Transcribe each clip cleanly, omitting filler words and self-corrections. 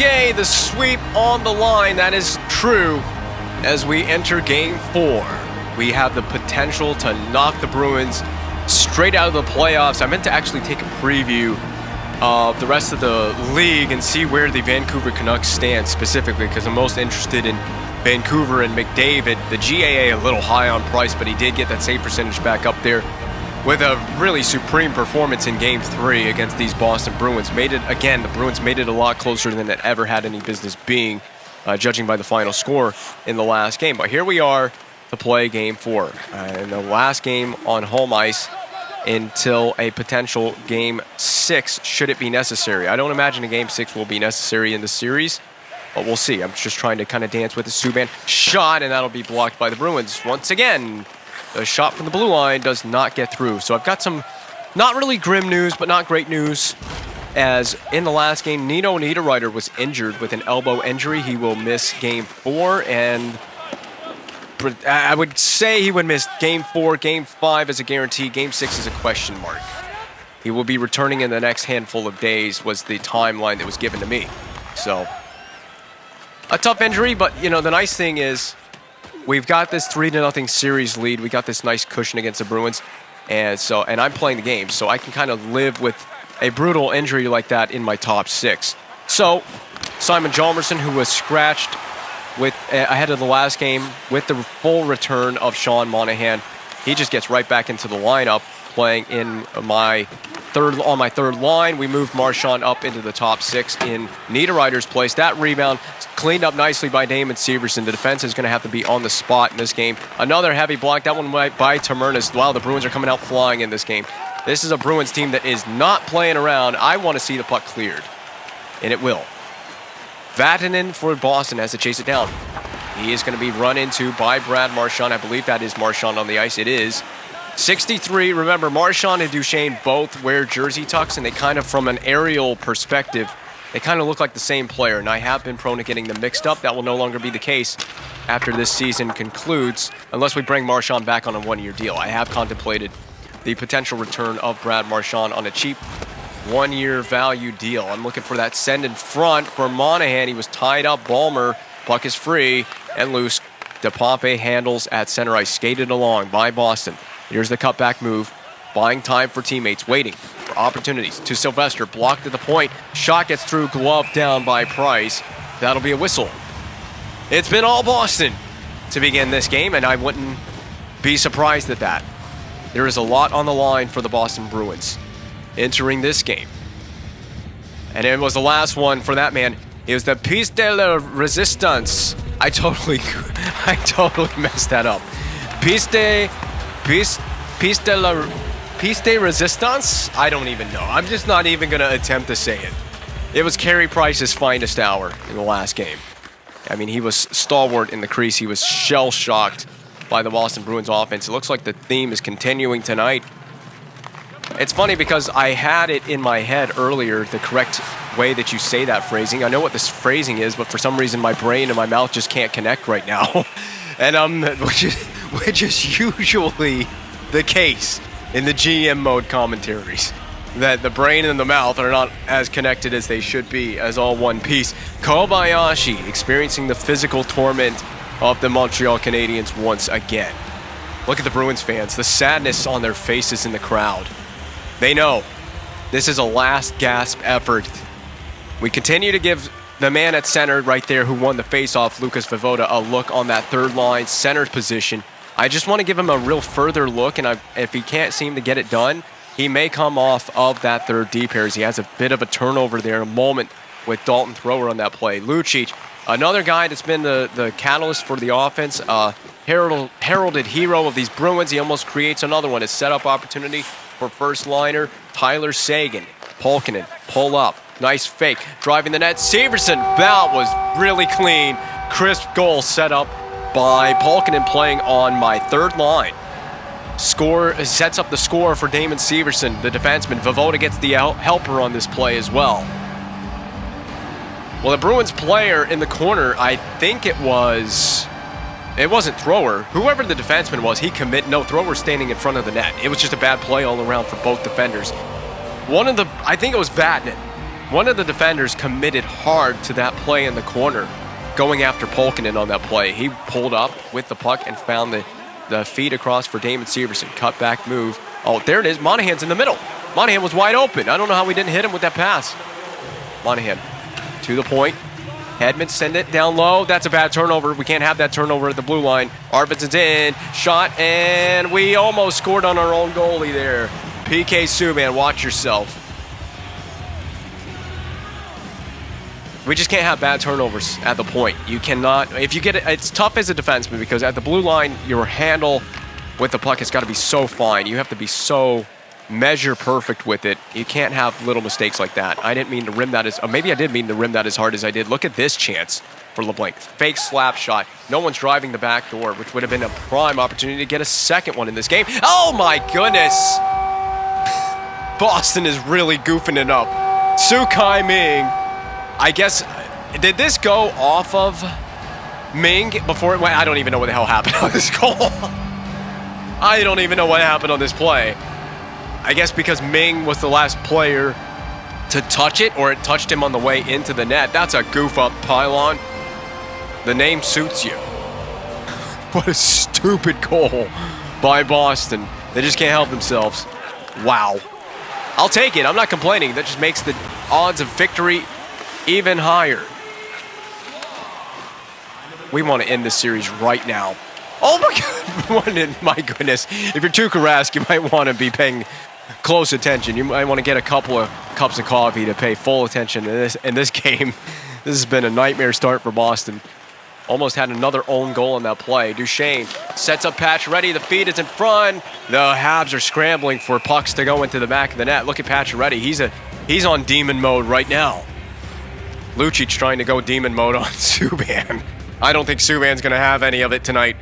Okay, the sweep on the line. That is true. As we enter Game 4, we have the potential to knock the Bruins straight out of the playoffs. I meant to actually take a preview of the rest of the league and see where the Vancouver Canucks stand specifically, because I'm most interested in Vancouver and McDavid. The GAA a little high on Price, but he did get that save percentage back up there with a really supreme performance in Game 3 against these Boston Bruins. The Bruins made it a lot closer than it ever had any business being, judging by the final score in the last game. But here we are to play Game 4. And the last game on home ice until a potential Game 6, should it be necessary. I don't imagine a Game 6 will be necessary in the series, but we'll see. I'm just trying to kind of dance with the Subban shot, and that'll be blocked by the Bruins. Once again, the shot from the blue line does not get through. So I've got some not really grim news, but not great news. As in the last game, Nino Niederreiter was injured with an elbow injury. He will miss Game 4, and I would say he would miss Game 4, Game 5 as a guarantee. Game 6 is a question mark. He will be returning in the next handful of days, was the timeline that was given to me. So, a tough injury, but the nice thing is we've got this 3-0 series lead. We got this nice cushion against the Bruins, and I'm playing the game, so I can kind of live with a brutal injury like that in my top 6. So, Simon Hjalmarsson, who was scratched ahead of the last game with the full return of Sean Monahan, he just gets right back into the lineup, playing in my third line. We moved Marchand up into the top 6 in Niederreiter's place. That rebound cleaned up nicely by Damon Severson. The defense is going to have to be on the spot in this game. Another heavy block, that one by Tamernas. Wow, the Bruins are coming out flying in this game. This is a Bruins team that is not playing around. I want to see the puck cleared, and it will. Vatanen for Boston has to chase it down. He is going to be run into by Brad Marchand. I believe that is Marchand on the ice. It is. 63, remember, Marchand and Duchesne both wear jersey tucks, and they kind of, from an aerial perspective, they kind of look like the same player, and I have been prone to getting them mixed up. That will no longer be the case after this season concludes, unless we bring Marchand back on a one-year deal. I have contemplated the potential return of Brad Marchand on a cheap one-year value deal. I'm looking for that send in front for Monahan. He was tied up. Ballmer, puck is free and loose. DePompe handles at center ice, skated along by Boston. Here's the cutback move, buying time for teammates, waiting for opportunities. To Sylvester, blocked at the point. Shot gets through, glove down by Price. That'll be a whistle. It's been all Boston to begin this game, and I wouldn't be surprised at that. There is a lot on the line for the Boston Bruins entering this game. And it was the last one for that man. It was the piece de la resistance. I totally messed that up. Piece de resistance? I don't even know. I'm just not even going to attempt to say it. It was Carey Price's finest hour in the last game. I mean, he was stalwart in the crease. He was shell-shocked by the Boston Bruins offense. It looks like the theme is continuing tonight. It's funny because I had it in my head earlier, the correct way that you say that phrasing. I know what this phrasing is, but for some reason my brain and my mouth just can't connect right now. And which is usually the case in the GM mode commentaries, that the brain and the mouth are not as connected as they should be, as all one piece. Kobayashi experiencing the physical torment of the Montreal Canadiens once again. Look at the Bruins fans, the sadness on their faces in the crowd. They know this is a last gasp effort. We continue to give the man at center right there who won the faceoff, Lucas Voivoda, a look on that third line center position. I just want to give him a real further look, and if he can't seem to get it done, he may come off of that third D pair as he has a bit of a turnover there, a moment with Dalton Thrower on that play. Lucic, another guy that's been the catalyst for the offense, heralded hero of these Bruins. He almost creates another one, a setup opportunity for first liner Tyler Seguin. Polkinen, pull up, nice fake, driving the net. Severson, that was really clean. Crisp goal set up by Polkinen, playing on my third line. Sets up the score for Damon Severson, the defenseman. Voivoda gets the helper on this play as well. Well, the Bruins player in the corner, I think it wasn't Thrower. Whoever the defenseman was, he committed. No, Thrower standing in front of the net. It was just a bad play all around for both defenders. I think it was Vatanen. One of the defenders committed hard to that play in the corner, going after Polkinen on that play. He pulled up with the puck and found the feed across for Damon Severson. Cut back move. Oh, there it is. Monahan's in the middle. Monahan was wide open. I don't know how we didn't hit him with that pass. Monahan to the point. Hedman send it down low. That's a bad turnover. We can't have that turnover at the blue line. Arvidsson's in. Shot, and we almost scored on our own goalie there. PK Subban, watch yourself. We just can't have bad turnovers at the point. You cannot, if you get it, it's tough as a defenseman because at the blue line, your handle with the puck has got to be so fine. You have to be so measure perfect with it. You can't have little mistakes like that. I didn't mean to rim that as, or maybe I did mean to rim that as hard as I did. Look at this chance for LeBlanc. Fake slap shot. No one's driving the back door, which would have been a prime opportunity to get a second one in this game. Oh my goodness! Boston is really goofing it up. Su-Kai Ming. I guess, did this go off of Ming before it went? I don't even know what the hell happened on this goal. I don't even know what happened on this play. I guess because Ming was the last player to touch it, or it touched him on the way into the net. That's a goof-up pylon. The name suits you. What a stupid goal by Boston. They just can't help themselves. Wow. I'll take it. I'm not complaining. That just makes the odds of victory even higher. We want to end this series right now. Oh my God. My goodness. If you're Tuukka Rask, you might want to be paying close attention. You might want to get a couple of cups of coffee to pay full attention in this game. This has been a nightmare start for Boston. Almost had another own goal in that play. Duchesne sets up Pacioretty. The feed is in front. The Habs are scrambling for pucks to go into the back of the net. Look at Pacioretty. He's on demon mode right now. Lucic trying to go demon mode on Subban. I don't think Subban's going to have any of it tonight.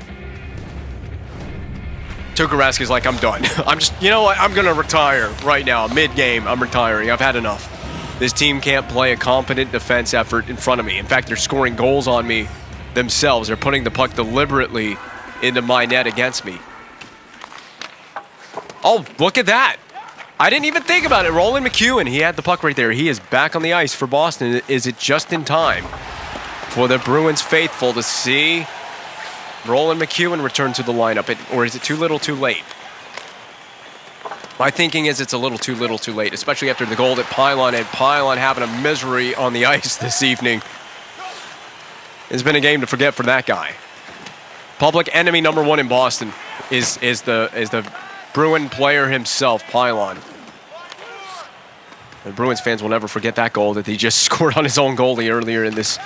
Tuukka Rask is like, I'm done. You know what? I'm going to retire right now. Mid-game, I'm retiring. I've had enough. This team can't play a competent defense effort in front of me. In fact, they're scoring goals on me themselves. They're putting the puck deliberately into my net against me. Oh, look at that. I didn't even think about it. Roland McEwen, he had the puck right there. He is back on the ice for Boston. Is it just in time for the Bruins faithful to see Roland McEwen return to the lineup? Or is it too little too late? My thinking is it's a little too late, especially after the goal that Pylon had. Pylon having a misery on the ice this evening. It's been a game to forget for that guy. Public enemy number one in Boston is the Bruin player himself, Pylon. The Bruins fans will never forget that goal that he just scored on his own goalie earlier in this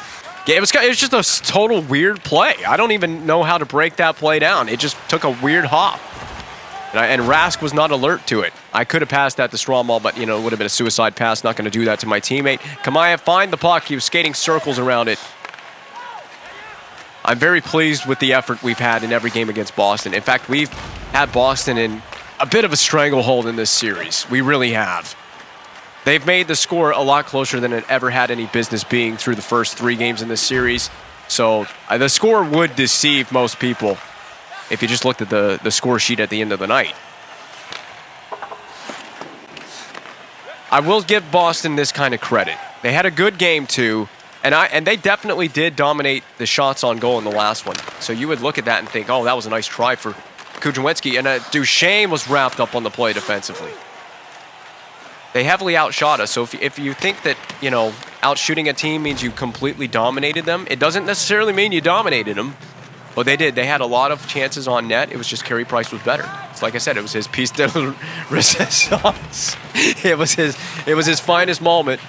game. It was just a total weird play. I don't even know how to break that play down. It just took a weird hop. And Rask was not alert to it. I could have passed that to Stromall, but, it would have been a suicide pass. Not going to do that to my teammate. Kamaya find the puck. He was skating circles around it. I'm very pleased with the effort we've had in every game against Boston. In fact, we've had Boston in a bit of a stranglehold in this series. We really have. They've made the score a lot closer than it ever had any business being through the first 3 games in this series. So the score would deceive most people if you just looked at the score sheet at the end of the night. I will give Boston this kind of credit. They had a good game too, and they definitely did dominate the shots on goal in the last one. So you would look at that and think, oh, that was a nice try for Kuzminski, and Duchesne was wrapped up on the play defensively. They heavily outshot us, so if you think that, outshooting a team means you completely dominated them, it doesn't necessarily mean you dominated them. But they did. They had a lot of chances on net. It was just Carey Price was better. It's like I said, it was his piece de resistance. It was his finest moment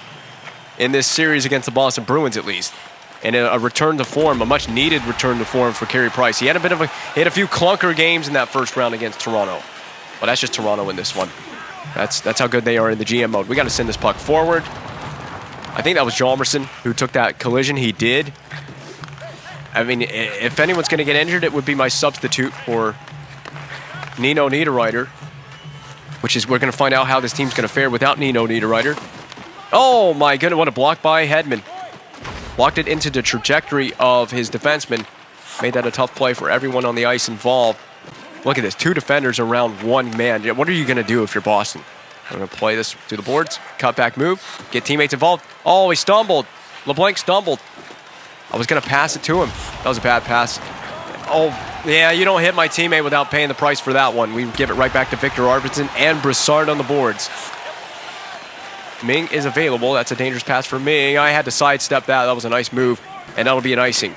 in this series against the Boston Bruins, at least. And a return to form, a much needed return to form for Carey Price. He had a few clunker games in that first round against Toronto. But that's just Toronto in this one. That's how good they are in the GM mode. We got to send this puck forward. I think that was Hjalmarsson who took that collision. He did. I mean, if anyone's going to get injured, it would be my substitute for Nino Niederreiter, which is we're going to find out how this team's going to fare without Nino Niederreiter. Oh my goodness, what a block by Hedman. Blocked it into the trajectory of his defenseman. Made that a tough play for everyone on the ice involved. Look at this, 2 defenders around 1 man. What are you going to do if you're Boston? We're going to play this to the boards. Cutback move. Get teammates involved. Oh, he stumbled. LeBlanc stumbled. I was going to pass it to him. That was a bad pass. Oh, yeah, you don't hit my teammate without paying the price for that one. We give it right back to Victor Arvidsson and Brassard on the boards. Ming is available. That's a dangerous pass for Ming. I had to sidestep that. That was a nice move, and that'll be an icing.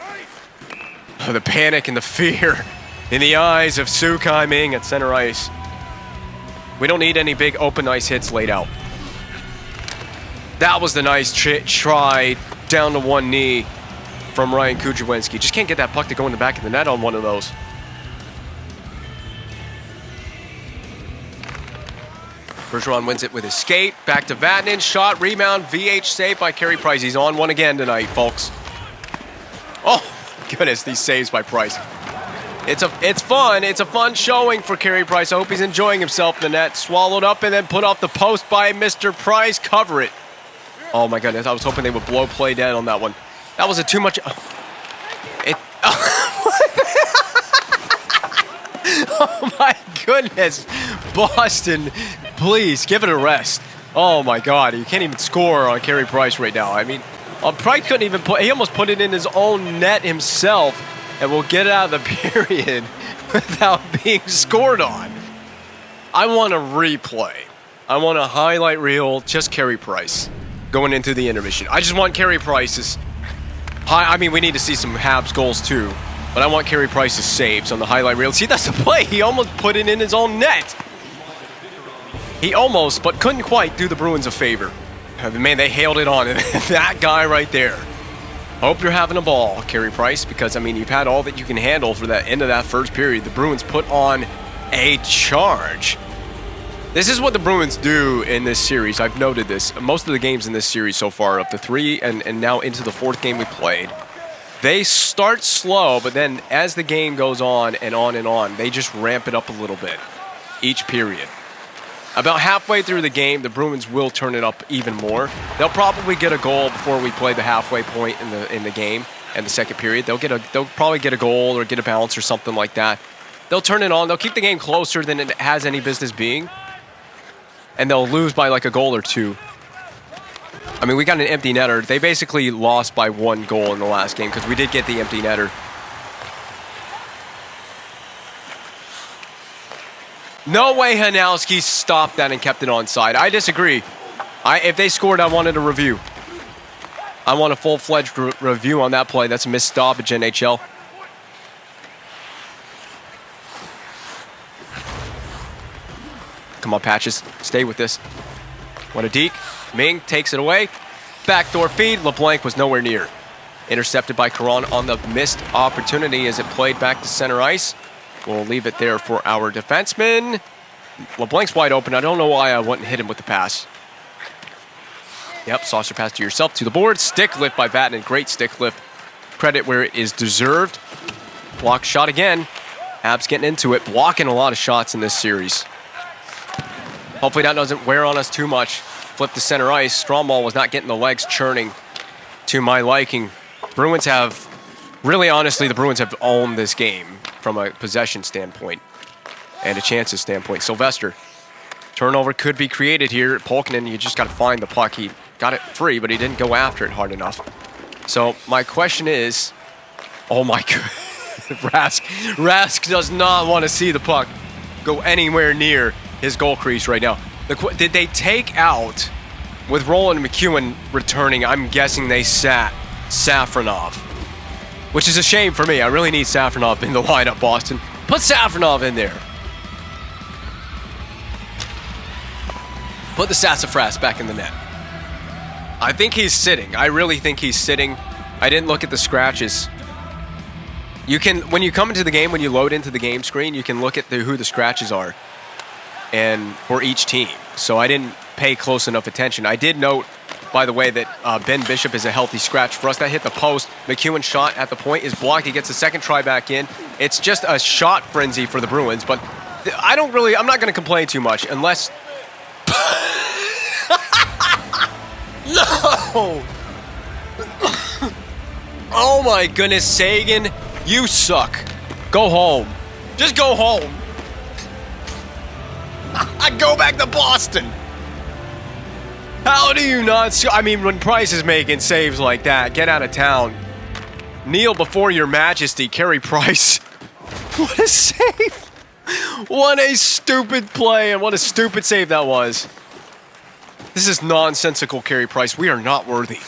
Oh, the panic and the fear in the eyes of Sukai Ming at center ice. We don't need any big open ice hits laid out. That was the nice try down to one knee from Ryan Kujawenski. Just can't get that puck to go in the back of the net on one of those. Bergeron wins it with his skate. Back to Vatanen. Shot, rebound, VH save by Carey Price. He's on one again tonight, folks. Oh, goodness, these saves by Price. It's fun. It's a fun showing for Carey Price. I hope he's enjoying himself in the net. Swallowed up and then put off the post by Mr. Price. Cover it. Oh, my goodness. I was hoping they would blow play down on that one. That was a too much... Oh, my goodness. Boston, please, give it a rest. Oh, my God. You can't even score on Carey Price right now. I mean, Price couldn't even put... He almost put it in his own net himself. And we'll get it out of the period without being scored on. I want a replay. I want a highlight reel, just Carey Price going into the intermission. I just want Carey Price's high. I mean, we need to see some Habs goals too, but I want Carey Price's saves on the highlight reel. See, that's the play. He almost put it in his own net. He almost, but couldn't quite do the Bruins a favor. Man, they hailed it on. And that guy right there. Hope you're having a ball, Carey Price, because, I mean, you've had all that you can handle for that end of that first period. The Bruins put on a charge. This is what the Bruins do in this series. I've noted this. Most of the games in this series so far, up to three and now into the fourth game we played, they start slow, but then as the game goes on and on, they just ramp it up a little bit each period. About halfway through the game, the Bruins will turn it up even more. They'll probably get a goal before we play the halfway point in the game and the second period. They'll probably get a goal or get a bounce or something like that. They'll turn it on. They'll keep the game closer than it has any business being, and they'll lose by like a goal or two. I mean, we got an empty netter. They basically lost by one goal in the last game because we did get the empty netter. No way Hanowski stopped that and kept it onside. I disagree. If they scored, I wanted a review. I want a full-fledged review on that play. That's a missed stoppage, NHL. Come on, Patches. Stay with this. What a deke. Ming takes it away. Backdoor feed. LeBlanc was nowhere near. Intercepted by Caron on the missed opportunity as it played back to center ice. We'll leave it there for our defenseman. LeBlanc's wide open. I don't know why I wouldn't hit him with the pass. Yep, saucer pass to yourself to the board. Stick lift by Vatanen. Great stick lift. Credit where it is deserved. Block shot again. Habs getting into it. Blocking a lot of shots in this series. Hopefully that doesn't wear on us too much. Flip to center ice. Stromball was not getting the legs churning to my liking. Bruins have, really honestly, the Bruins have owned this game from a possession standpoint and a chances standpoint. Sylvester, turnover could be created here. Polkinen, you just got to find the puck. He got it free, but he didn't go after it hard enough. So my question is, oh my God, Rask does not want to see the puck go anywhere near his goal crease right now. Did they take out, with Roland McEwen returning, I'm guessing they sat Safronov, which is a shame for me. I really need Safronov in the lineup, Boston. Put Safronov in there. Put the Sassafras back in the net. I think he's sitting. I really think he's sitting. I didn't look at the scratches. You can, when you come into the game, when you load into the game screen, you can look at who the scratches are and for each team. So I didn't pay close enough attention. I did note, by the way, that Ben Bishop is a healthy scratch for us. That hit the post. McEwen's shot at the point is blocked. He gets a second try back in. It's just a shot frenzy for the Bruins, but I'm not going to complain too much unless... No! Oh my goodness, Sagan, you suck. Go home. Just go home. I go back to Boston. How do you not? I mean, when Price is making saves like that, get out of town. Kneel before your majesty, Carey Price. What a save. What a stupid play and what a stupid save that was. This is nonsensical, Carey Price. We are not worthy.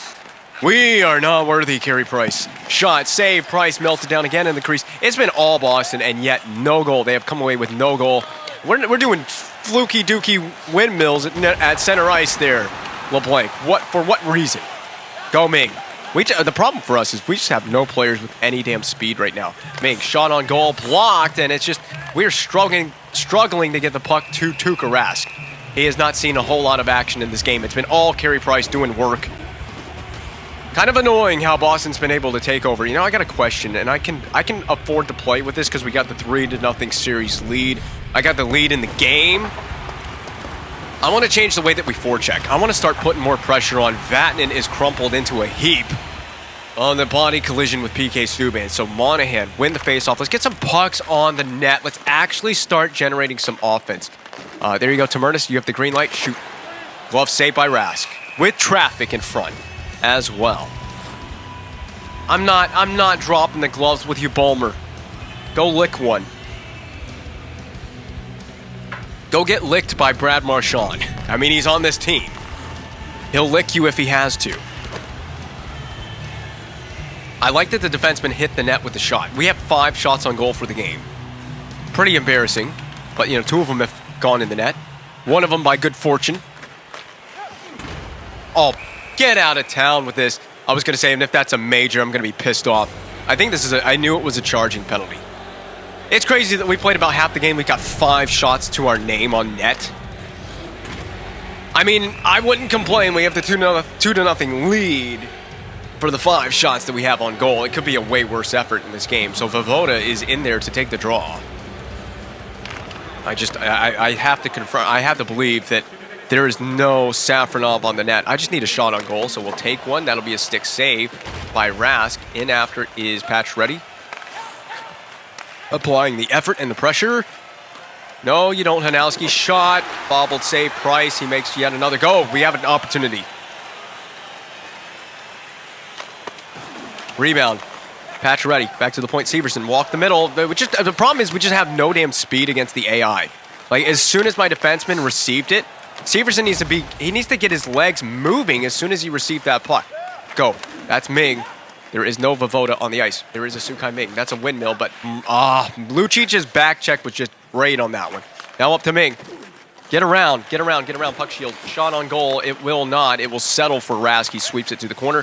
We are not worthy, Carey Price. Shot, save, Price melted down again in the crease. It's been all Boston and yet no goal. They have come away with no goal. We're doing fluky dookie windmills at center ice there, LeBlanc. For what reason? Go Ming. The problem for us is we just have no players with any damn speed right now. Ming, shot on goal, blocked, and it's just, we're struggling to get the puck to Tuukka Rask. He has not seen a whole lot of action in this game. It's been all Carey Price doing work. Kind of annoying how Boston's been able to take over. You know, I got a question, and I can afford to play with this because we got the 3-0 series lead. I got the lead in the game. I want to change the way that we forecheck. I want to start putting more pressure on. Vatanen is crumpled into a heap on the body collision with PK Subban. So Monahan, win the faceoff. Let's get some pucks on the net. Let's actually start generating some offense. There you go, Tamernis. You have the green light. Shoot. Glove saved by Rask with traffic in front as well. I'm not dropping the gloves with you, Bulmer. Go lick one. Go get licked by Brad Marchand. I mean, he's on this team. He'll lick you if he has to. I like that the defenseman hit the net with the shot. We have 5 shots on goal for the game. Pretty embarrassing, but, you know, 2 of them have gone in the net. 1 of them by good fortune. Oh, get out of town with this. I was going to say, and if that's a major, I'm going to be pissed off. I think this is I knew it was a charging penalty. It's crazy that we played about half the game. We got 5 shots to our name on net. I mean, I wouldn't complain. We have the 2-0 lead for the 5 shots that we have on goal. It could be a way worse effort in this game. So Voivoda is in there to take the draw. I have to confirm. I have to believe that there is no Safronov on the net. I just need a shot on goal, so we'll take one. That'll be a stick save by Rask. In after is Pacioretty. Applying the effort and the pressure. No, you don't, Hanowski. Shot. Bobbled save. Price. He makes yet another go. We have an opportunity. Rebound. Pacioretty. Back to the point. Severson. Walk the middle. The problem is we just have no damn speed against the AI. Like, as soon as my defenseman received it, Severson needs to get his legs moving as soon as he received that puck. Go. That's Ming. There is no Voivoda on the ice. There is a Sukai Ming. That's a windmill, but Lucic's back check was just great on that one. Now up to Ming. Get around. Puck shield. Shot on goal. It will not. It will settle for Rask. He sweeps it to the corner.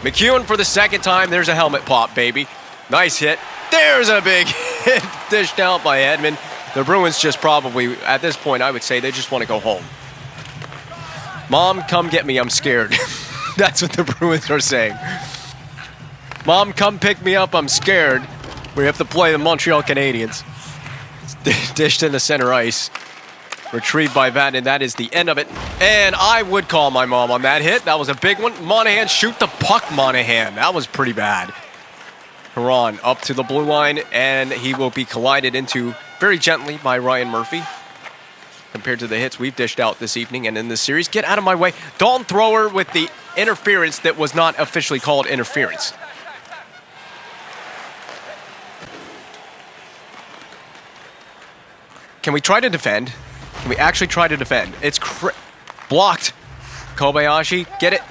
McEwen for the second time. There's a helmet pop, baby. Nice hit. There's a big hit. Dished out by Edmund. The Bruins just probably, at this point, I would say they just want to go home. Mom, come get me. I'm scared. That's what the Bruins are saying. Mom, come pick me up. I'm scared. We have to play the Montreal Canadiens. Dished into center ice. Retrieved by Vatanen. That is the end of it. And I would call my mom on that hit. That was a big one. Monahan, shoot the puck, Monahan. That was pretty bad. Perron up to the blue line, and he will be collided into very gently by Ryan Murphy. Compared to the hits we've dished out this evening and in this series. Get out of my way. Dalton Thrower with the interference that was not officially called interference. Can we try to defend? Can we actually try to defend? It's blocked. Kobayashi, get it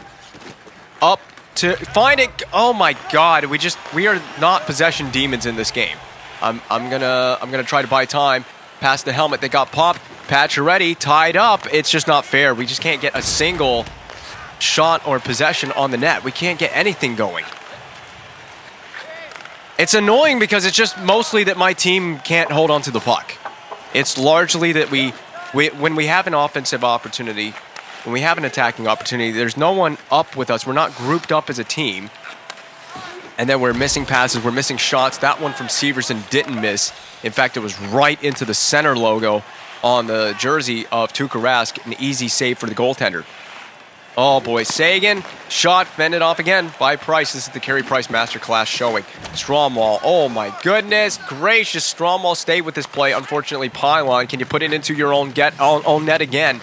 up to find it. Oh my God, we are not possession demons in this game. I'm gonna try to buy time. Past the helmet that got popped. Pacioretty tied up. It's just not fair. We just can't get a single shot or possession on the net. We can't get anything going. It's annoying because it's just mostly that my team can't hold on to the puck. It's largely that when we have an offensive opportunity, when we have an attacking opportunity, there's no one up with us. We're not grouped up as a team. And then we're missing passes, we're missing shots. That one from Severson didn't miss. In fact, it was right into the center logo on the jersey of Tuukka Rask. An easy save for the goaltender. Oh boy, Sagan, shot, fended off again by Price. This is the Carey Price masterclass showing. Stromwall, oh my goodness gracious. Stromwall stayed with this play. Unfortunately, Pylon, can you put it into your own net again?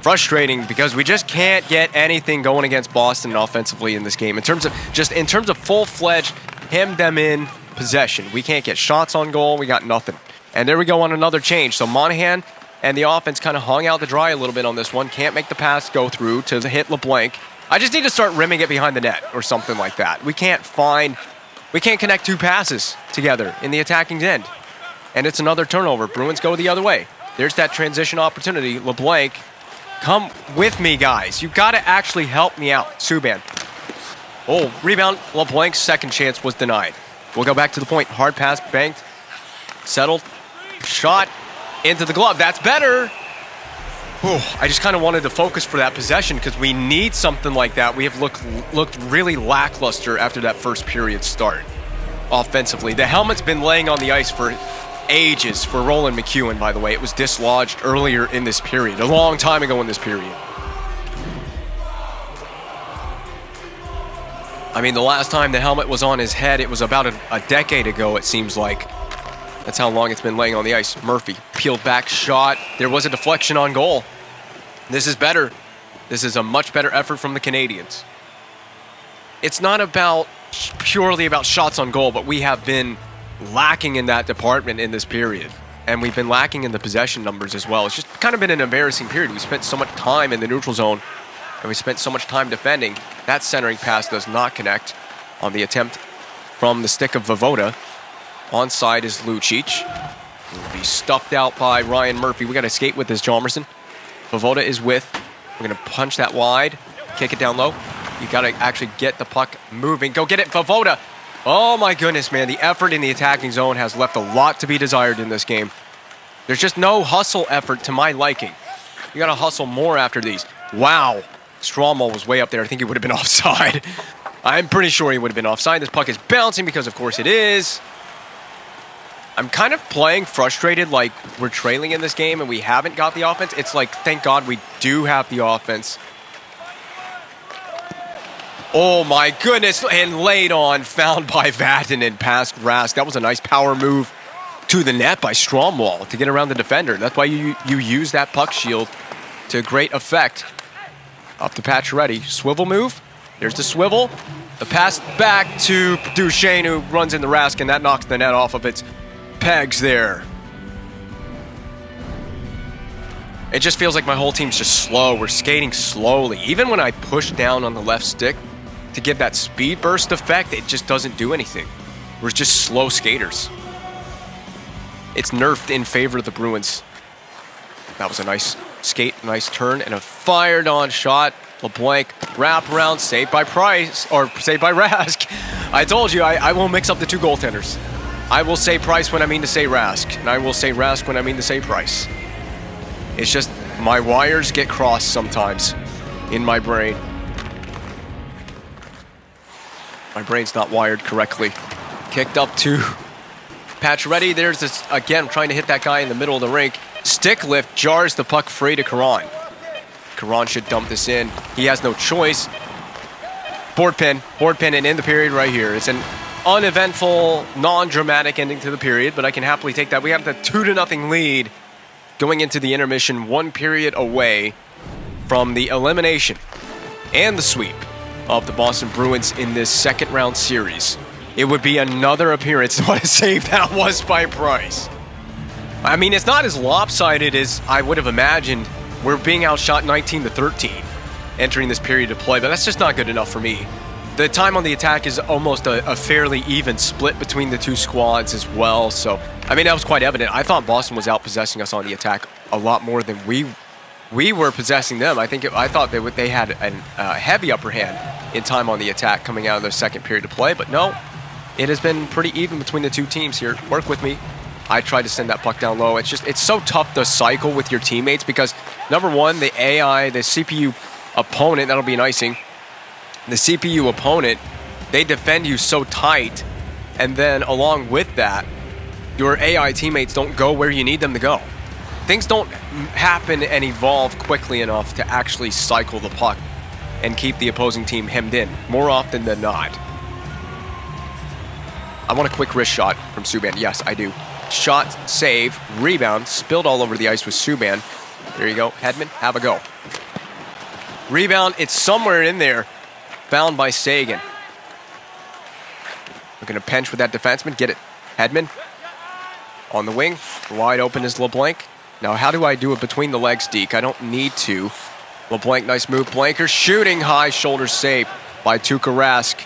frustrating because we just can't get anything going against Boston offensively in this game. In terms of full-fledged hem them in possession, we can't get shots on goal. We got nothing. And there we go on another change. So Monahan and the offense kind of hung out to dry a little bit on this one. Can't make the pass go through to hit LeBlanc. I just need to start rimming it behind the net or something like that. We can't connect two passes together in the attacking end. And it's another turnover. Bruins go the other way. There's that transition opportunity. LeBlanc, come with me, guys. You got to actually help me out. Subban. Oh, rebound. LeBlanc's second chance was denied. We'll go back to the point. Hard pass, banked, settled, shot into the glove. That's better. Oh, I just kind of wanted to focus for that possession because we need something like that. We have looked really lackluster after that first period start offensively. The helmet's been laying on the ice for ages for Roland McEwen, by the way. It was dislodged earlier in this period, a long time ago in this period. I mean, the last time the helmet was on his head, it was about a decade ago, it seems like. That's how long it's been laying on the ice. Murphy, peeled back shot. There was a deflection on goal. This is better. This is a much better effort from the Canadiens. It's not purely about shots on goal, but we have been lacking in that department in this period. And we've been lacking in the possession numbers as well. It's just kind of been an embarrassing period. We spent so much time in the neutral zone, and we spent so much time defending. That centering pass does not connect on the attempt from the stick of Voivoda. Onside is Lucic. Will be stuffed out by Ryan Murphy. We got to skate with this, Chalmerson. Voivoda is with. We're going to punch that wide. Kick it down low. You got to actually get the puck moving. Go get it, Voivoda. Oh my goodness, man. The effort in the attacking zone has left a lot to be desired in this game. There's just no hustle effort to my liking. You got to hustle more after these. Wow. Stromel was way up there. I think he would have been offside. I'm pretty sure he would have been offside. This puck is bouncing because, of course, it is. I'm kind of playing frustrated, like we're trailing in this game and we haven't got the offense. It's like, thank God we do have the offense. Oh my goodness, and laid on, found by Vatanen past Rask. That was a nice power move to the net by Stromwall to get around the defender. That's why you use that puck shield to great effect. Up to Pacioretty, swivel move. There's the swivel. The pass back to Duchesne, who runs into Rask, and that knocks the net off of its pegs there. It just feels like my whole team's just slow. We're skating slowly. Even when I push down on the left stick to give that speed burst effect, it just doesn't do anything. We're just slow skaters. It's nerfed in favor of the Bruins. That was a nice skate, nice turn, and a fired on shot. LeBlanc, wrap around, saved by Price, or saved by Rask. I told you, I will mix up the two goaltenders. I will say Price when I mean to say Rask, and I will say Rask when I mean to say Price. It's just my wires get crossed sometimes in my brain. My brain's not wired correctly. Kicked up to Pacioretty. There's this, again, trying to hit that guy in the middle of the rink. Stick lift jars the puck free to Caron. Caron should dump this in. He has no choice. Board pin, and in the period right here. It's an uneventful, non-dramatic ending to the period, but I can happily take that. We have the 2-0 lead going into the intermission, one period away from the elimination and the sweep of the Boston Bruins in this second round series. It would be another appearance. What a save that was by Price. I mean, it's not as lopsided as I would have imagined. We're being outshot 19-13 entering this period of play, but that's just not good enough for me. The time on the attack is almost a fairly even split between the two squads as well. So, I mean, that was quite evident. I thought Boston was outpossessing us on the attack a lot more than we were possessing them. I thought they had a heavy upper hand in time on the attack coming out of their second period of play. But no, it has been pretty even between the two teams here. Work with me. I tried to send that puck down low. It's so tough to cycle with your teammates because, number one, the AI, the CPU opponent, that'll be an icing. The CPU opponent, they defend you so tight, and then along with that, your AI teammates don't go where you need them to go. Things don't happen and evolve quickly enough to actually cycle the puck and keep the opposing team hemmed in, more often than not. I want a quick wrist shot from Subban. Yes, I do. Shot, save, rebound, spilled all over the ice with Subban. There you go. Hedman, have a go. Rebound, it's somewhere in there. Found by Seguin. We're going to pinch with that defenseman. Get it. Hedman on the wing. Wide open is LeBlanc. Now, how do I do it between the legs, Deke? I don't need to. LeBlanc, nice move. Blanker shooting high, shoulder save by Tuukka Rask.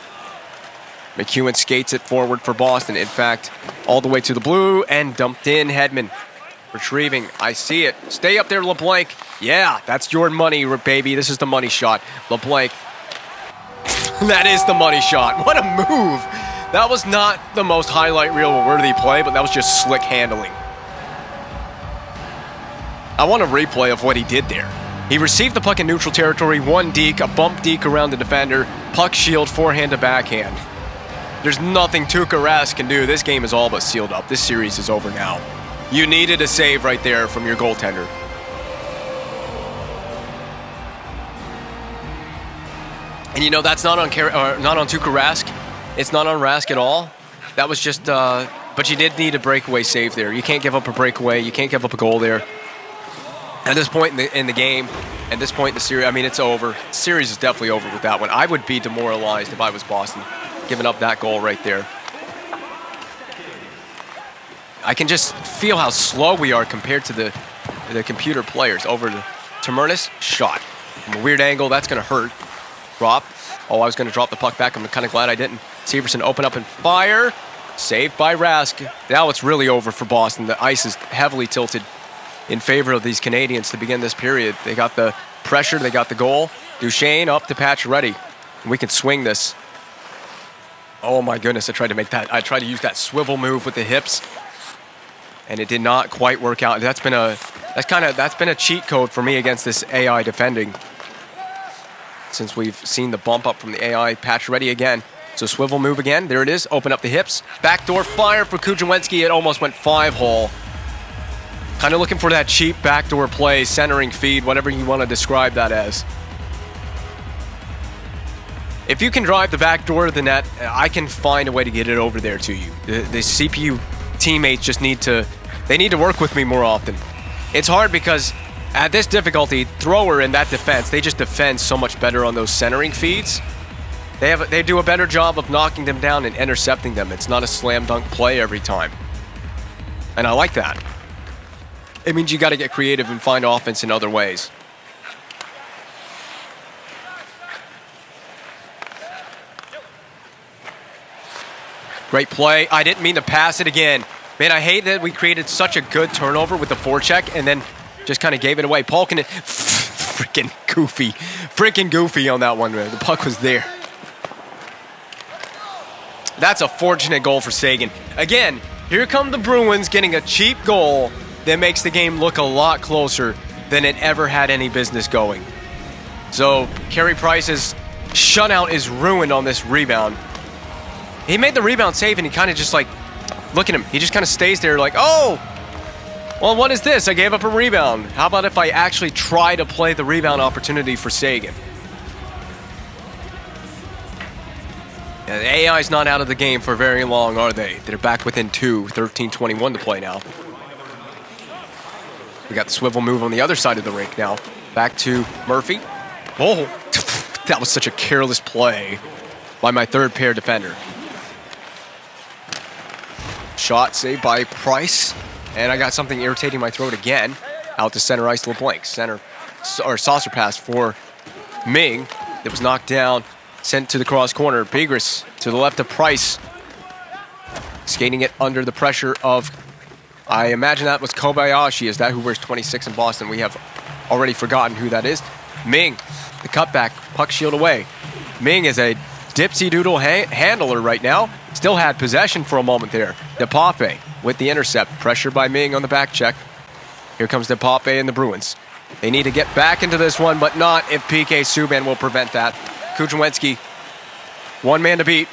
McEwen skates it forward for Boston. In fact, all the way to the blue and dumped in. Hedman retrieving. I see it. Stay up there, LeBlanc. Yeah, that's your money, baby. This is the money shot. LeBlanc. That is the money shot. What a move. That was not the most highlight reel worthy play, but that was just slick handling. I want a replay of what he did there. He received the puck in neutral territory, one deke, a bump deke around the defender, puck shield, forehand to backhand. There's nothing Tuukka Rask can do. This game is all but sealed up. This series is over now. You needed a save right there from your goaltender. And you know, that's not on Tuukka Rask. It's not on Rask at all. That was just, but you did need a breakaway save there. You can't give up a breakaway. You can't give up a goal there. At this point in the game, at this point in the series, I mean, it's over. The series is definitely over with that one. I would be demoralized if I was Boston, giving up that goal right there. I can just feel how slow we are compared to the computer players. Over to Termernis, shot. From a weird angle, that's going to hurt. Drop. Oh, I was going to drop the puck back. I'm kind of glad I didn't. Severson open up and fire. Saved by Rask. Now it's really over for Boston. The ice is heavily tilted in favor of these Canadiens to begin this period. They got the pressure. They got the goal. Duchesne up to Pacioretty. We can swing this. Oh my goodness, I tried to use that swivel move with the hips, and it did not quite work out. That's been a cheat code for me against this AI defending, since we've seen the bump up from the AI. Pacioretty again. So swivel move again. There it is. Open up the hips. Backdoor fire for Kuzminski. It almost went 5-hole. Kind of looking for that cheap backdoor play, centering feed, whatever you want to describe that as. If you can drive the back door of the net, I can find a way to get it over there to you. The CPU teammates just need to work with me more often. It's hard because at this difficulty, thrower and that defense, they just defend so much better on those centering feeds. They do a better job of knocking them down and intercepting them. It's not a slam dunk play every time. And I like that. It means you got to get creative and find offense in other ways. Great play. I didn't mean to pass it again. Man, I hate that we created such a good turnover with the forecheck and then just kind of gave it away. Polkinen, freaking goofy on that one, man. The puck was there. That's a fortunate goal for Seguin. Again, here come the Bruins getting a cheap goal that makes the game look a lot closer than it ever had any business going. So, Carey Price's shutout is ruined on this rebound. He made the rebound save, and he kind of just like, look at him. He just kind of stays there like, oh, well, what is this? I gave up a rebound. How about if I actually try to play the rebound opportunity for Seguin? Yeah, the AI's not out of the game for very long, are they? They're back within 2, 13:21 to play now. We got the swivel move on the other side of the rink now. Back to Murphy. Oh, that was such a careless play by my third pair defender. Shot saved by Price. And I got something irritating my throat again. Out to center ice, LeBlanc. Saucer pass for Ming. That was knocked down. Sent to the cross corner. Bigris to the left of Price. Skating it under the pressure of, I imagine that was Kobayashi. Is that who wears 26 in Boston? We have already forgotten who that is. Ming, the cutback, puck shield away. Ming is a dipsy-doodle handler right now. Still had possession for a moment there. DePape with the intercept. Pressure by Ming on the back check. Here comes DePape and the Bruins. They need to get back into this one, but not if PK Subban will prevent that. Kuzminski, one man to beat.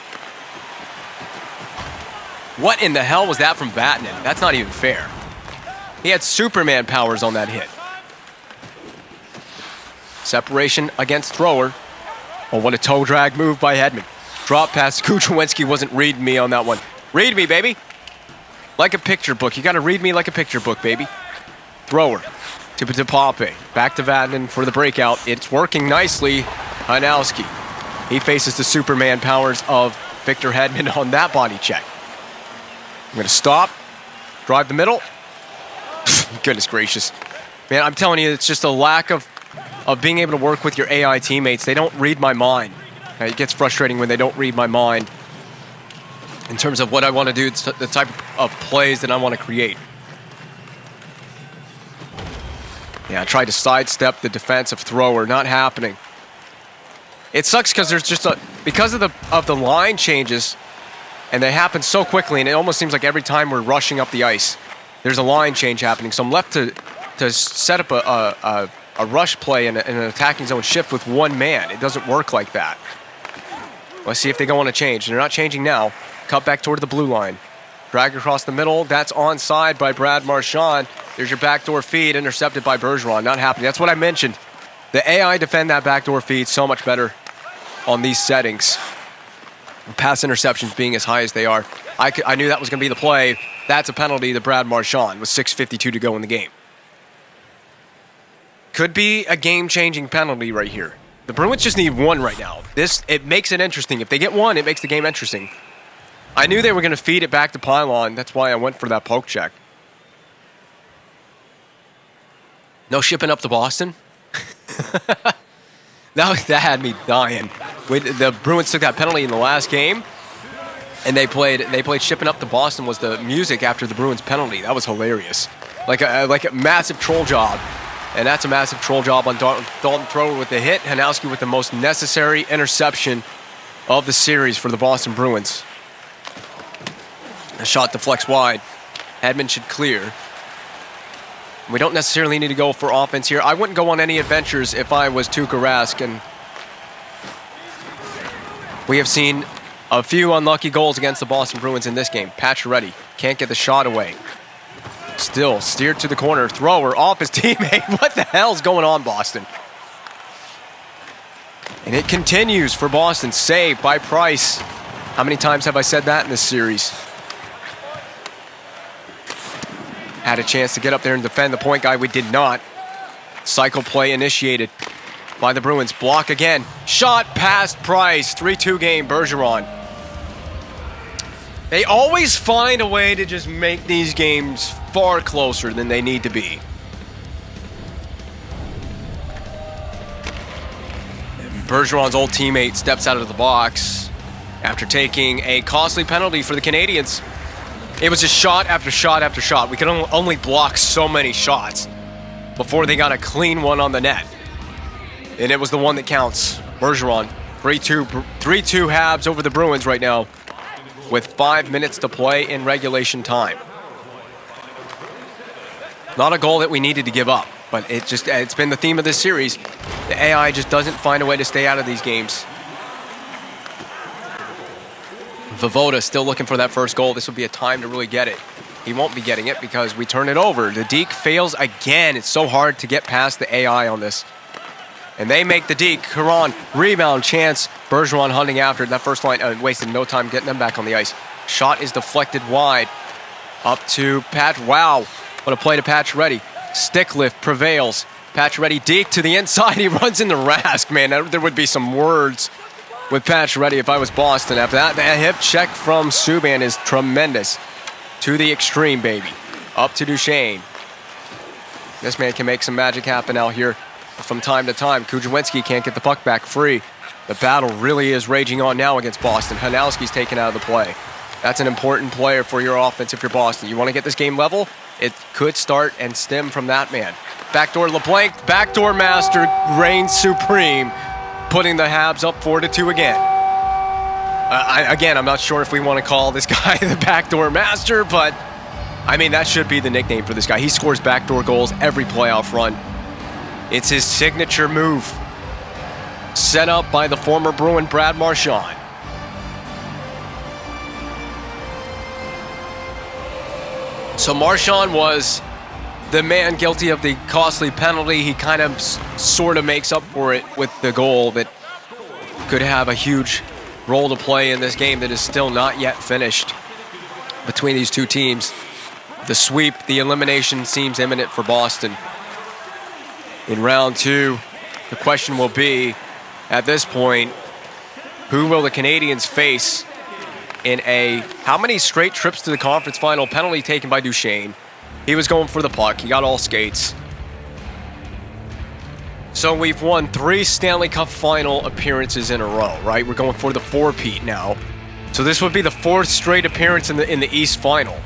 What in the hell was that from Vatanen? That's not even fair. He had Superman powers on that hit. Separation against thrower. Oh, what a toe drag move by Hedman. Drop pass. Kuzminski wasn't reading me on that one. Read me, baby. Like a picture book. You got to read me like a picture book, baby. Thrower to Pape. Back to Vatanen for the breakout. It's working nicely. Hanowski. He faces the Superman powers of Victor Hedman on that body check. I'm going to stop. Drive the middle. Goodness gracious. Man, I'm telling you, it's just a lack of being able to work with your AI teammates. They don't read my mind. It gets frustrating when they don't read my mind in terms of what I want to do, the type of plays that I want to create. Yeah, I tried to sidestep the defensive thrower. Not happening. It sucks because there's just because of the line changes, and they happen so quickly, and it almost seems like every time we're rushing up the ice, there's a line change happening. So I'm left to set up a rush play and an attacking zone shift with one man. It doesn't work like that. Let's see if they go on a change. They're not changing now. Cut back toward the blue line. Drag across the middle. That's onside by Brad Marchand. There's your backdoor feed, intercepted by Bergeron. Not happening. That's what I mentioned. The AI defend that backdoor feed so much better on these settings. Pass interceptions being as high as they are. I knew that was going to be the play. That's a penalty to Brad Marchand with 6:52 to go in the game. Could be a game-changing penalty right here. The Bruins just need one right now. It makes it interesting. If they get one, it makes the game interesting. I knew they were going to feed it back to Pylon. That's why I went for that poke check. No shipping up to Boston. That had me dying. The Bruins took that penalty in the last game, and they played shipping up to Boston was the music after the Bruins penalty. That was hilarious. Like a massive troll job. And that's a massive troll job on Dalton Thrower with the hit. Hanowski with the most necessary interception of the series for the Boston Bruins. A shot deflects wide. Hedman should clear. We don't necessarily need to go for offense here. I wouldn't go on any adventures if I was Tuukka Rask. And we have seen a few unlucky goals against the Boston Bruins in this game. Pacioretty can't get the shot away. Still steered to the corner. Thrower off his teammate. What the hell's going on, Boston? And it continues for Boston. Saved by Price. How many times have I said that in this series? Had a chance to get up there and defend the point guy. We did not. Cycle play initiated by the Bruins. Block again. Shot past Price. 3-2 game. Bergeron. They always find a way to just make these games far closer than they need to be. Bergeron's old teammate steps out of the box after taking a costly penalty for the Canadiens. It was just shot after shot after shot. We could only block so many shots before they got a clean one on the net. And it was the one that counts. Bergeron, 3-2 Habs over the Bruins right now with 5 minutes to play in regulation time. Not a goal that we needed to give up, but it's been the theme of this series. The AI just doesn't find a way to stay out of these games. Voivoda still looking for that first goal. This would be a time to really get it. He won't be getting it because we turn it over. The deke fails again. It's so hard to get past the AI on this. And they make the deke. Caron, rebound chance. Bergeron hunting after it. That first line, wasting no time getting them back on the ice. Shot is deflected wide. Up to Pat. Wow. What a play to Pacioretty. Stick lift prevails. Pacioretty deke to the inside. He runs into Rask. Man, there would be some words with Pacioretty if I was Boston. After that, the hip check from Subban is tremendous. To the extreme, baby. Up to Duchesne. This man can make some magic happen out here from time to time. Kujawinski can't get the puck back free. The battle really is raging on now against Boston. Hanowski's taken out of the play. That's an important player for your offense if you're Boston. You want to get this game level? It could start and stem from that man. Backdoor LeBlanc, backdoor master reigns supreme, putting the Habs up 4-2 again. I'm not sure if we want to call this guy the backdoor master, but I mean, that should be the nickname for this guy. He scores backdoor goals every playoff run. It's his signature move, set up by the former Bruin Brad Marchand. So Marchand was the man guilty of the costly penalty. He kind of sort of makes up for it with the goal that could have a huge role to play in this game that is still not yet finished between these two teams. The sweep, the elimination seems imminent for Boston. In round 2, the question will be, at this point, who will the Canadiens face in a how many straight trips to the conference final? Penalty taken by Duchesne. He was going for the puck. He got all skates. So we've won 3 Stanley Cup final appearances in a row, right? We're going for the 4-peat now. So this would be the 4th straight appearance in the East final.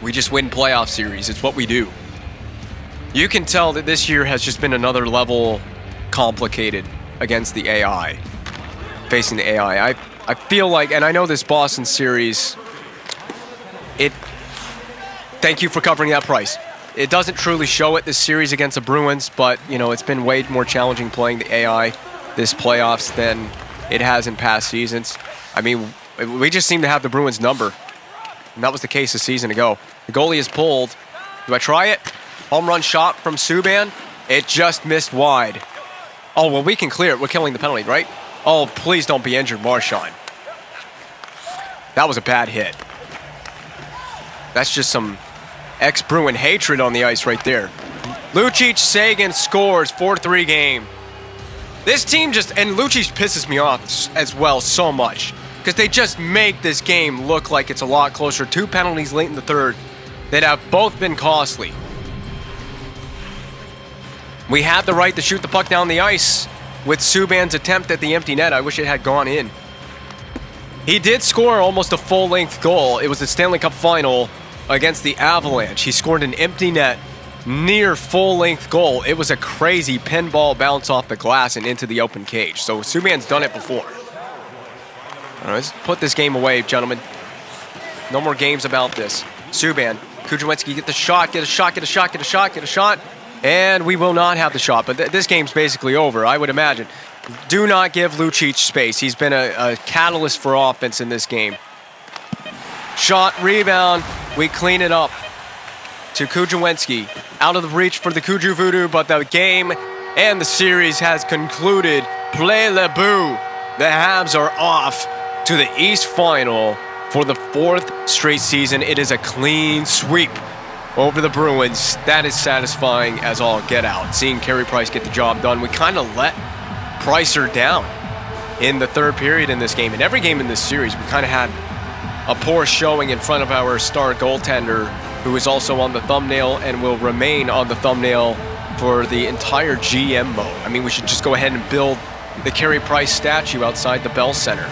We just win playoff series. It's what we do. You can tell that this year has just been another level complicated against the AI. Facing the AI. I feel like, and I know this Boston series, thank you for covering that price. It doesn't truly show it this series against the Bruins, but, you know, it's been way more challenging playing the AI this playoffs than it has in past seasons. I mean, we just seem to have the Bruins number, and that was the case a season ago. The goalie is pulled. Do I try it? Home run shot from Subban. It just missed wide. Oh, well, we can clear it. We're killing the penalty, right? Oh, please don't be injured, Marchand. That was a bad hit. That's just some ex-Bruin hatred on the ice right there. Lucic Sagan scores 4-3 game. This team and Lucic pisses me off as well so much, because they just make this game look like it's a lot closer. 2 penalties late in the third that have both been costly. We had the right to shoot the puck down the ice with Subban's attempt at the empty net. I wish it had gone in. He did score almost a full-length goal. It was the Stanley Cup final against the Avalanche. He scored an empty net, near full-length goal. It was a crazy pinball bounce off the glass and into the open cage. So Subban's done it before. All right, let's put this game away, gentlemen. No more games about this. Subban, Kuzminski, get the shot, get a shot, get a shot, get a shot, get a shot. And we will not have the shot, but this game's basically over, I would imagine. Do not give Lucic space. He's been a catalyst for offense in this game. Shot, rebound, we clean it up to Kuzminski. Out of the reach for the Kuju Voodoo, but the game and the series has concluded. Play le bout. The Habs are off to the East Final for the 4th straight season. It is a clean sweep over the Bruins. That is satisfying as all get out. Seeing Carey Price get the job done. We kind of let Pricer down in the 3rd period in this game. In every game in this series, we kind of had a poor showing in front of our star goaltender, who is also on the thumbnail and will remain on the thumbnail for the entire GM mode. I mean, we should just go ahead and build the Carey Price statue outside the Bell Center.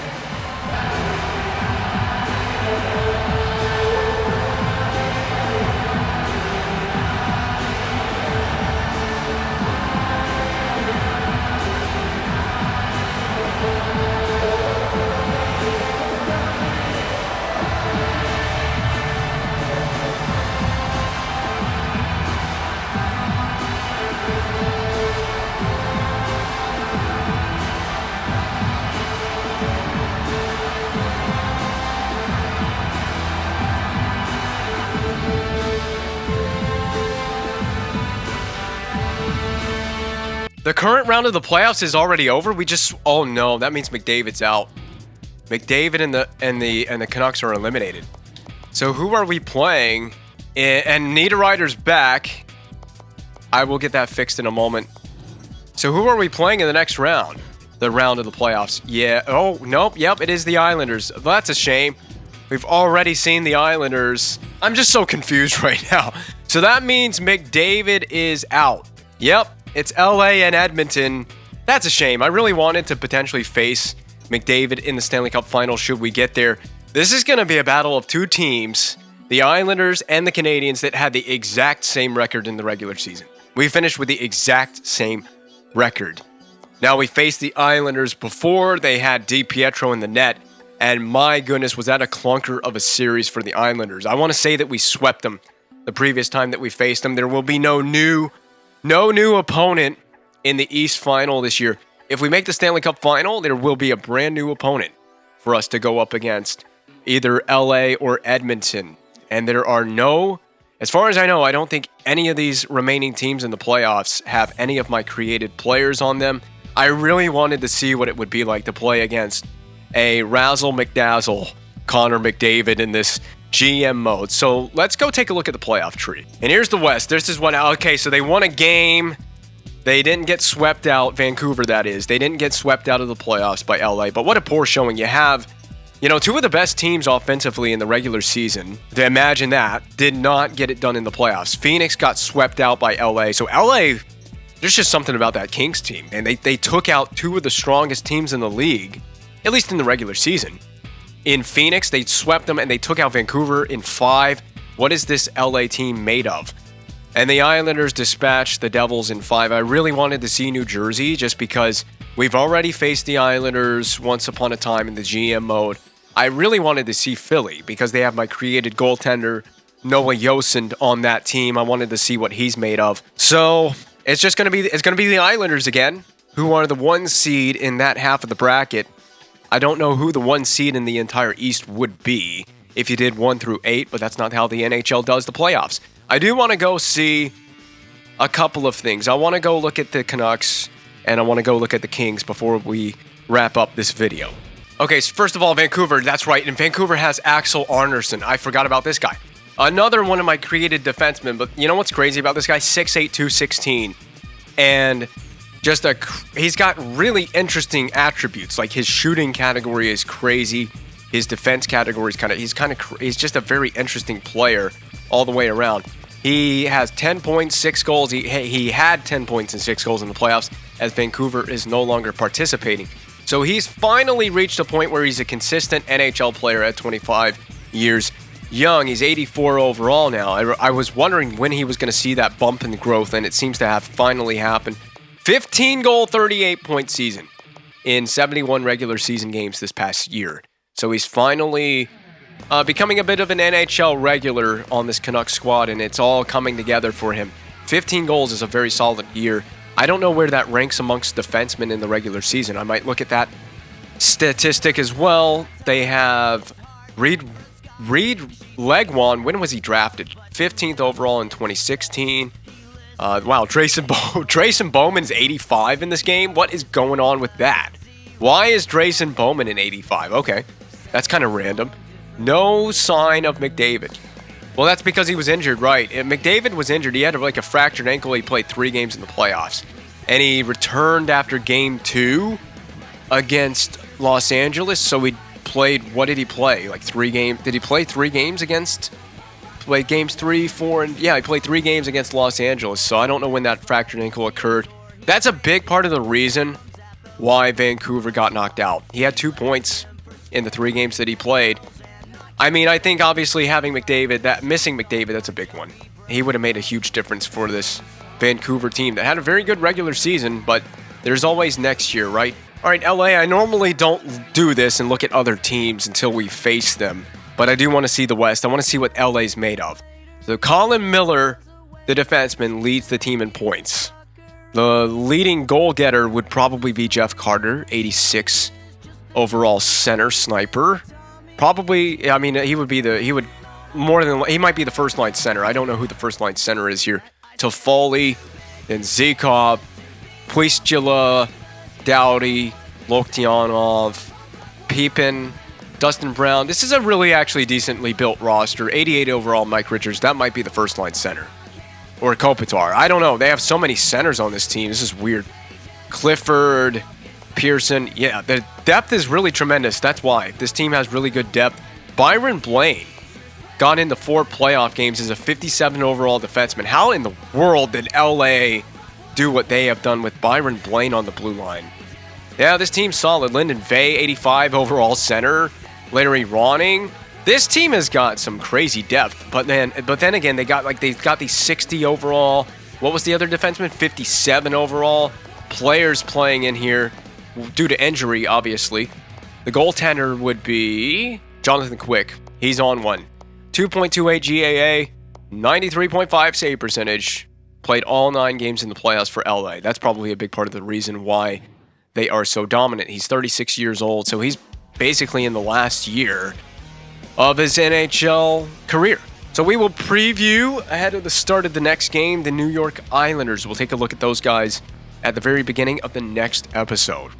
The current round of the playoffs is already over. Oh no, that means McDavid's out. McDavid and the Canucks are eliminated. So who are we playing? And Niederreiter's back. I will get that fixed in a moment. So who are we playing in the next round? The round of the playoffs. Yeah. Oh, nope. Yep, it is the Islanders. That's a shame. We've already seen the Islanders. I'm just so confused right now. So that means McDavid is out. Yep. It's LA and Edmonton. That's a shame. I really wanted to potentially face McDavid in the Stanley Cup final should we get there. This is going to be a battle of 2 teams, the Islanders and the Canadiens, that had the exact same record in the regular season. We finished with the exact same record. Now, we faced the Islanders before they had DiPietro in the net, and my goodness, was that a clunker of a series for the Islanders. I want to say that we swept them the previous time that we faced them. There will be no new opponent in the East Final this year. If we make the Stanley Cup Final, there will be a brand new opponent for us to go up against, either LA or Edmonton. And there are as far as I know, I don't think any of these remaining teams in the playoffs have any of my created players on them. I really wanted to see what it would be like to play against a Razzle McDazzle Connor McDavid in this GM mode. So let's go take a look at the playoff tree. And here's the West. This is one. Okay, so they won a game. They didn't get swept out. Vancouver, that is. They didn't get swept out of the playoffs by LA. But what a poor showing. You have, two of the best teams offensively in the regular season. To imagine that, did not get it done in the playoffs. Phoenix got swept out by LA. So LA, there's just something about that Kings team. And they took out two of the strongest teams in the league, at least in the regular season. In Phoenix, they swept them and they took out Vancouver in 5. What is this LA team made of? And the Islanders dispatched the Devils in 5. I really wanted to see New Jersey just because we've already faced the Islanders once upon a time in the GM mode. I really wanted to see Philly because they have my created goaltender, Noah Yosend, on that team. I wanted to see what he's made of. So it's going to be the Islanders again, who are the 1 seed in that half of the bracket. I don't know who the 1 seed in the entire East would be if you did 1 through 8, but that's not how the NHL does the playoffs. I do want to go see a couple of things. I want to go look at the Canucks, and I want to go look at the Kings before we wrap up this video. Okay, so first of all, Vancouver. That's right, and Vancouver has Axel Arnersson. I forgot about this guy. Another one of my created defensemen, but you know what's crazy about this guy? 6'8", 216. And he's got really interesting attributes. Like his shooting category is crazy. His defense category is he's just a very interesting player all the way around. He has 10 points, 6 goals. He had 10 points and 6 goals in the playoffs as Vancouver is no longer participating. So he's finally reached a point where he's a consistent NHL player at 25 years young. He's 84 overall now. I was wondering when he was going to see that bump in growth, and it seems to have finally happened. 15-goal, 38-point season in 71 regular season games this past year. So he's finally becoming a bit of an NHL regular on this Canucks squad, and it's all coming together for him. 15 goals is a very solid year. I don't know where that ranks amongst defensemen in the regular season. I might look at that statistic as well. They have Reed Legwand. When was he drafted? 15th overall in 2016. Wow, Drayson Bowman's 85 in this game? What is going on with that? Why is Drayson Bowman in 85? Okay, that's kind of random. No sign of McDavid. Well, that's because he was injured, right? McDavid was injured. He had like a fractured ankle. He played 3 games in the playoffs. And he returned after Game 2 against Los Angeles. So he played, what did he play? Like 3 games? Did he play 3 games against... Played games 3, 4, and yeah, he played 3 games against Los Angeles, so I don't know when that fractured ankle occurred. That's a big part of the reason why Vancouver got knocked out. He had 2 points in the 3 games that he played. I mean, I think obviously having missing McDavid, that's a big one. He would have made a huge difference for this Vancouver team that had a very good regular season, but there's always next year, right? All right, LA, I normally don't do this and look at other teams until we face them. But I do want to see the West. I want to see what LA's made of. So Colin Miller, the defenseman, leads the team in points. The leading goal getter would probably be Jeff Carter, 86 overall center sniper. Probably, I mean, he might be the first line center. I don't know who the first line center is here. Toffoli, then Zikov, Puistula, Doughty, Loktionov, Pepin, Dustin Brown. This is a really actually decently built roster. 88 overall, Mike Richards. That might be the first line center. Or Kopitar. I don't know. They have so many centers on this team. This is weird. Clifford, Pearson. Yeah, the depth is really tremendous. That's why. This team has really good depth. Byron Blaine got into 4 playoff games as a 57 overall defenseman. How in the world did LA do what they have done with Byron Blaine on the blue line? Yeah, this team's solid. Lyndon Vay, 85 overall center. Larry Ronning. This team has got some crazy depth, but then again, they've got these 60 overall. What was the other defenseman? 57 overall players playing in here due to injury, obviously. The goaltender would be Jonathan Quick. He's on one. 2.28 GAA, 93.5 save percentage. Played all 9 games in the playoffs for LA. That's probably a big part of the reason why they are so dominant. He's 36 years old, so he's basically in the last year of his NHL career. So we will preview ahead of the start of the next game, the New York Islanders. We'll take a look at those guys at the very beginning of the next episode.